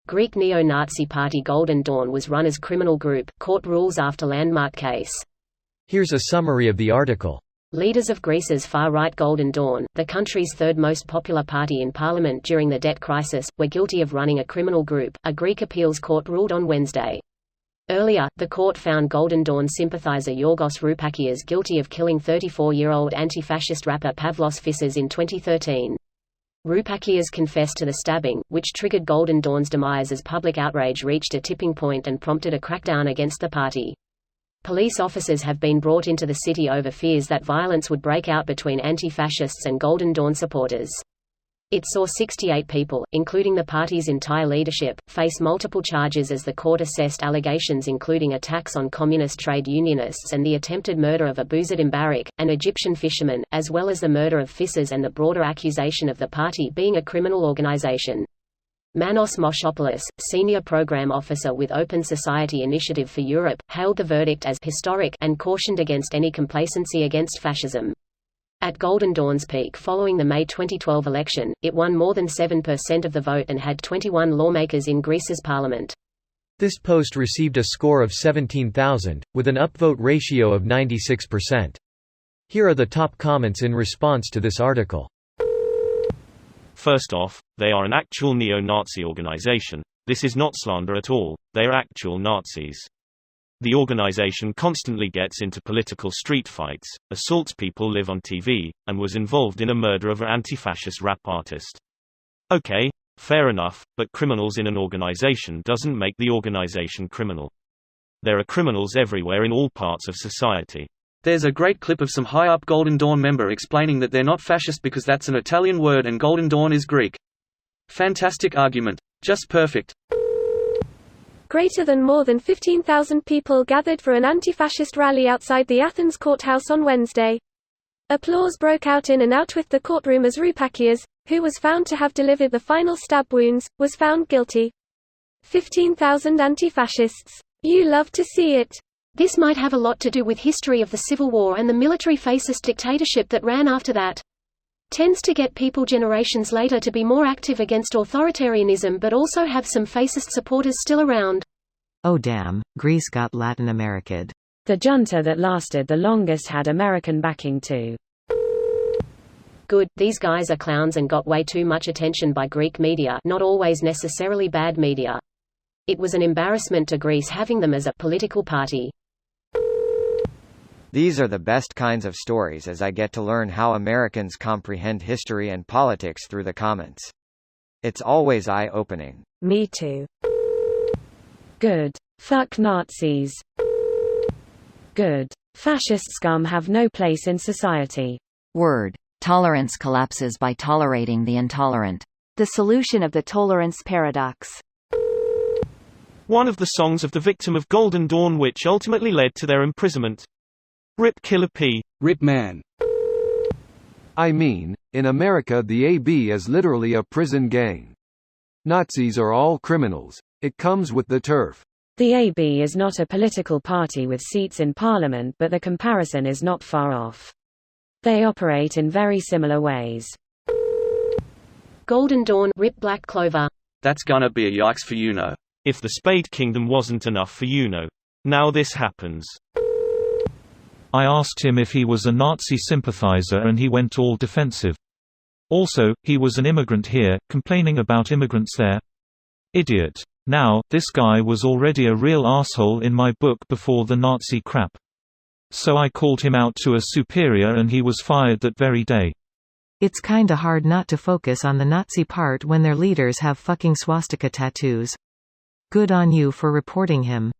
Greek neo-Nazi party Golden Dawn was run as criminal group, court rules after landmark case. Here's a summary of the article. Leaders of Greece's far-right Golden Dawn, the country's third most popular party in parliament during the debt crisis, were guilty of running a criminal group, a Greek appeals court ruled on Wednesday. Earlier, the court found Golden Dawn sympathizer Yorgos Roupakias guilty of killing 34-year-old anti-fascist rapper Pavlos Fyssas in 2013. Roupakias confessed to the stabbing, which triggered Golden Dawn's demise as public outrage reached a tipping point and prompted a crackdown against the party. Police officers have been brought into the city over fears that violence would break out between anti-fascists and Golden Dawn supporters. It saw 68 people, including the party's entire leadership, face multiple charges as the court assessed allegations including attacks on communist trade unionists and the attempted murder of Abuzadin Barak, an Egyptian fisherman, as well as the murder of Fyssas and the broader accusation of the party being a criminal organization. Manos Moschopoulos, senior program officer with Open Society Initiative for Europe, hailed the verdict as historic and cautioned against any complacency against fascism. At Golden Dawn's peak following the May 2012 election, it won more than 7% of the vote and had 21 lawmakers in Greece's parliament. This post received a score of 17,000, with an upvote ratio of 96%. Here are the top comments in response to this article. First off, they are an actual neo-Nazi organization. This is not slander at all, they are actual Nazis. The organization constantly gets into political street fights, assaults people live on TV, and was involved in a murder of an anti-fascist rap artist. Okay, fair enough, but criminals in an organization doesn't make the organization criminal. There are criminals everywhere in all parts of society. There's a great clip of some high-up Golden Dawn member explaining that they're not fascist because that's an Italian word and Golden Dawn is Greek. Fantastic argument. Just perfect. More than 15,000 people gathered for an anti-fascist rally outside the Athens courthouse on Wednesday. Applause broke out in and out with the courtroom as Roupakias, who was found to have delivered the final stab wounds, was found guilty. 15,000 anti-fascists. You love to see it. This might have a lot to do with history of the Civil War and the military fascist dictatorship that ran after that. Tends to get people generations later to be more active against authoritarianism but also have some fascist supporters still around. Oh damn, Greece got Latin America'd. The junta that lasted the longest had American backing too. Good, these guys are clowns and got way too much attention by Greek media, not always necessarily bad media. It was an embarrassment to Greece having them as a political party. These are the best kinds of stories as I get to learn how Americans comprehend history and politics through the comments. It's always eye-opening. Me too. Good. Fuck Nazis. Good. Fascist scum have no place in society. Word. Tolerance collapses by tolerating the intolerant. The solution of the tolerance paradox. One of the songs of the victim of Golden Dawn which ultimately led to their imprisonment. Rip Killer P. Rip man. I mean, in America the AB is literally a prison gang. Nazis are all criminals. It comes with the turf. The AB is not a political party with seats in parliament, but the comparison is not far off. They operate in very similar ways. Golden Dawn, Rip Black Clover. That's gonna be a yikes for you know. If the Spade Kingdom wasn't enough for you know. Now this happens. I asked him if he was a Nazi sympathizer and he went all defensive. Also, he was an immigrant here, complaining about immigrants there. Idiot. Now, this guy was already a real asshole in my book before the Nazi crap. So I called him out to a superior and he was fired that very day. It's kinda hard not to focus on the Nazi part when their leaders have fucking swastika tattoos. Good on you for reporting him.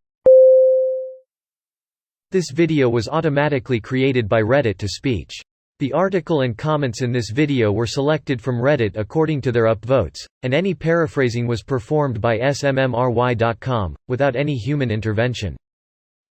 This video was automatically created by Reddit to speech. The article and comments in this video were selected from Reddit according to their upvotes, and any paraphrasing was performed by smmry.com, without any human intervention.